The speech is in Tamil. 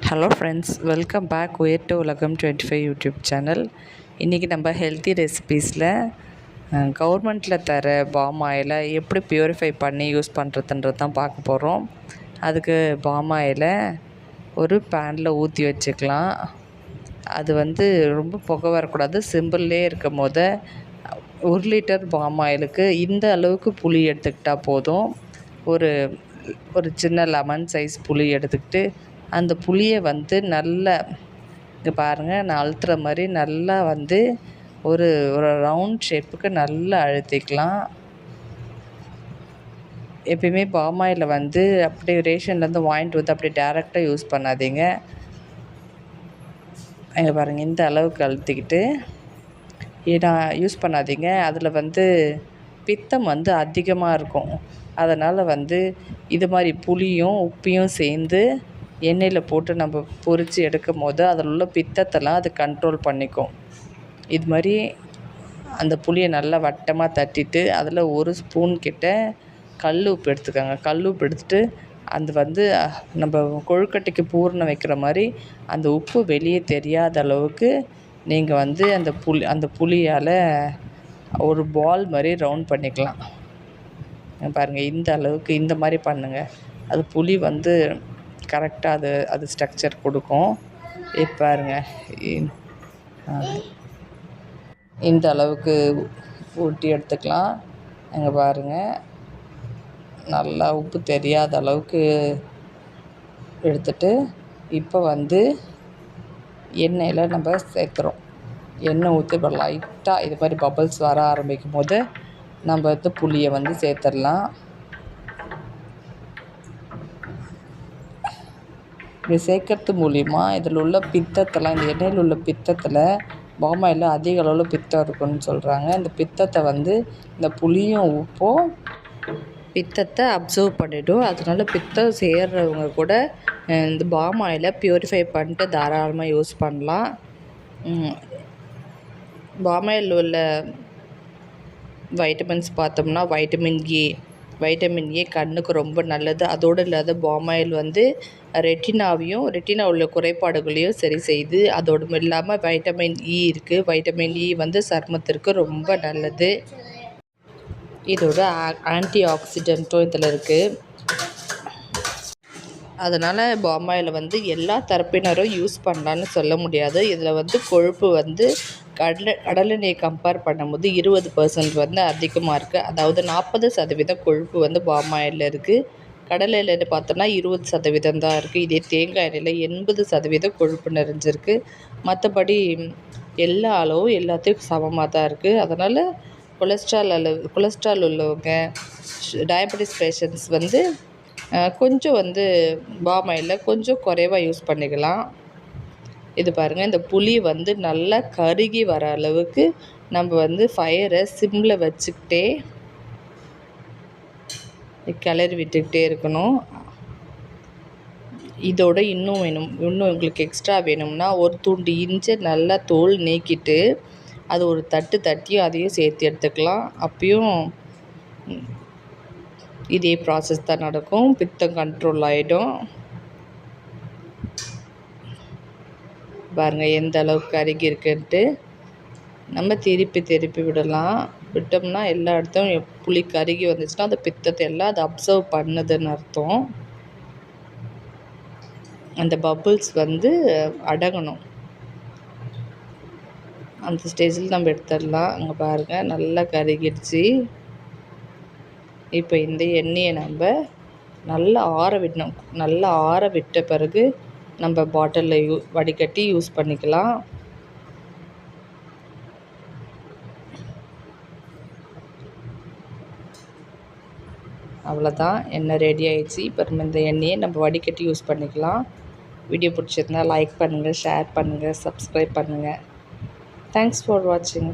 ஹலோ ஃப்ரெண்ட்ஸ், வெல்கம் பேக் உயர் டு உலகம் 25 யூடியூப் சேனல். இன்றைக்கி நம்ம ஹெல்த்தி ரெசிபீஸில் கவர்மெண்ட்டில் தர பாம் ஆயிலை எப்படி ப்யூரிஃபை பண்ணி யூஸ் பண்ணுறதுன்றது தான் பார்க்க போகிறோம். அதுக்கு பாம் ஆயிலை ஒரு பேனில் ஊற்றி வச்சுக்கலாம். அது ரொம்ப புகை வரக்கூடாது. சிம்பிள்லே இருக்கும் போது 1 லிட்டர் பாம் ஆயிலுக்கு இந்த அளவுக்கு புளி எடுத்துக்கிட்டால் போதும். ஒரு ஒரு சின்ன லெமன் சைஸ் புளி எடுத்துக்கிட்டு அந்த புளியை நல்லா இங்கே பாருங்கள், நான் அழுத்துற மாதிரி நல்லா ஒரு ஒரு ரவுண்ட் ஷேப்புக்கு நல்லா அழுத்திக்கலாம். எப்பயுமே பாம் ஆயிலை அப்படியே ரேஷன்லேருந்து வாங்கிட்டு அப்படியே டேரெக்டாக யூஸ் பண்ணாதீங்க. இங்கே பாருங்கள், இந்த அளவுக்கு அழுத்திக்கிட்டு யூஸ் பண்ணாதீங்க. அதில் பித்தம் அதிகமாக இருக்கும். அதனால் இது மாதிரி புளியும் உப்பையும் சேர்ந்து எண்ணெயில் போட்டு நம்ம பொரித்து எடுக்கும் போது அதில் உள்ள பித்தத்தெல்லாம் அது கண்ட்ரோல் பண்ணிக்கும். இது மாதிரி அந்த புளியை நல்லா வட்டமாக தட்டிட்டு அதில் 1 ஸ்பூன் கிட்ட கல் உப்பு எடுத்துக்கோங்க. கல் உப்பு எடுத்துகிட்டு நம்ம கொழுக்கட்டைக்கு பூரணம் வைக்கிற மாதிரி அந்த உப்பு வெளியே தெரியாத அளவுக்கு நீங்கள் அந்த புளியால் ஒரு பால் மாதிரி ரவுண்ட் பண்ணிக்கலாம். பாருங்கள், இந்த அளவுக்கு இந்த மாதிரி பண்ணுங்கள். அது புளி கரெக்டாக அது ஸ்ட்ரக்சர் கொடுக்கும். இப்போ பாருங்கள், இந்த அளவுக்கு ஊட்டி எடுத்துக்கலாம். அங்கே பாருங்கள், நல்லா உப்பு தெரியாத அளவுக்கு எடுத்துட்டு இப்போ எண்ணெயில் நம்ம சேர்த்துறோம். எண்ணெய் ஊற்றி இப்போ லைட்டாக இது மாதிரி பபிள்ஸ் வர ஆரம்பிக்கும் போது நம்ம புளியை சேர்த்துடலாம். இப்படி சேர்க்கறது மூலிமா இதில் உள்ள பித்தத்தெல்லாம், இந்த எண்ணெயில் உள்ள பித்தத்தில் பாம் ஆயிலில் அதிக அளவில் பித்தம் இருக்குன்னு சொல்கிறாங்க. இந்த பித்தத்தை இந்த புளியும் உப்பும் பித்தத்தை அப்சர்வ் பண்ணிவிடும். அதனால பித்தம் சேர்றவங்க கூட இந்த பாம் ஆயிலை ப்யூரிஃபை பண்ணிட்டு தாராளமாக யூஸ் பண்ணலாம். பாம் ஆயிலில் உள்ள வைட்டமின்ஸ் பார்த்தோம்னா வைட்டமின் ஏ கண்ணுக்கு ரொம்ப நல்லது. அதோடு இல்லாத பாம் ஆயில் ரெட்டினா உள்ள குறைபாடுகளையும் சரி செய்து. அதோடு இல்லாமல் வைட்டமின் இ இருக்குது. வைட்டமின் இ சருமத்திற்கு ரொம்ப நல்லது. இதோட ஆன்டி ஆக்சிடென்ட்டும் இதில் இருக்குது. அதனால் பாம் ஆயிலை எல்லா தரப்பினரும் யூஸ் பண்ணலான்னு சொல்ல முடியாது. இதில் கொழுப்பு கடலெண்ணெயை கம்பேர் பண்ணும்போது 20% அதிகமாக இருக்குது. அதாவது 40% கொழுப்பு பாம் ஆயிலில் இருக்குது. கடலை எண்ணெயில் பார்த்தோன்னா 20% தான் இருக்குது. இதே தேங்காய் எண்ணெயில் 80% கொழுப்பு நிறைஞ்சிருக்கு. மற்றபடி எல்லா அளவும் எல்லாத்தையும் சமமாக தான் இருக்குது. அதனால் கொலஸ்ட்ரால் உள்ளவங்க, டயபெட்டிஸ் பேஷண்ட்ஸ் கொஞ்சம் பாம் ஆயிலில் கொஞ்சம் குறைவாக யூஸ் பண்ணிக்கலாம். இது பாருங்கள், இந்த புளி நல்லா கருகி வர அளவுக்கு நம்ம ஃபயரை சிம்மில் வச்சுக்கிட்டே கிளறி விட்டுக்கிட்டே இருக்கணும். இதோட இன்னும் உங்களுக்கு எக்ஸ்ட்ரா வேணும்னா ஒரு துண்டு இஞ்சி நல்லா தோல் நீக்கிட்டு அது ஒரு தட்டி அதையும் சேர்த்து எடுத்துக்கலாம். அப்பயும் இதே ப்ராசஸ் தான் நடக்கும். பித்தம் கண்ட்ரோல் ஆகிடும். பாருங்கள் எந்த அளவுக்கு கருகி இருக்குன்ட்டு. நம்ம திருப்பி விடலாம். விட்டோம்னா எல்லா இடத்தையும் புளி கருகி வந்துச்சுன்னா அந்த பித்தத்தை எல்லாம் அது அப்சர்வ் பண்ணுதுன்னு அர்த்தம். அந்த பபுள்ஸ் அடங்கணும். அந்த ஸ்டேஜில் நம்ம எடுத்துடலாம். அங்கே பாருங்கள், நல்லா கருகிடுச்சு. இப்போ இந்த எண்ணெயை நம்ம நல்லா ஆற விடணும். நல்லா ஆற விட்ட பிறகு நம்ம பாட்டிலில் வடிகட்டி யூஸ் பண்ணிக்கலாம். அவ்வளோதான், எண்ணெய் ரெடி ஆகிடுச்சு. இப்போ இந்த எண்ணெயை நம்ம வடிகட்டி யூஸ் பண்ணிக்கலாம். வீடியோ பிடிச்சிருந்தா லைக் பண்ணுங்கள், ஷேர் பண்ணுங்கள், சப்ஸ்கிரைப் பண்ணுங்கள். தேங்க்ஸ் ஃபார் வாட்சிங்.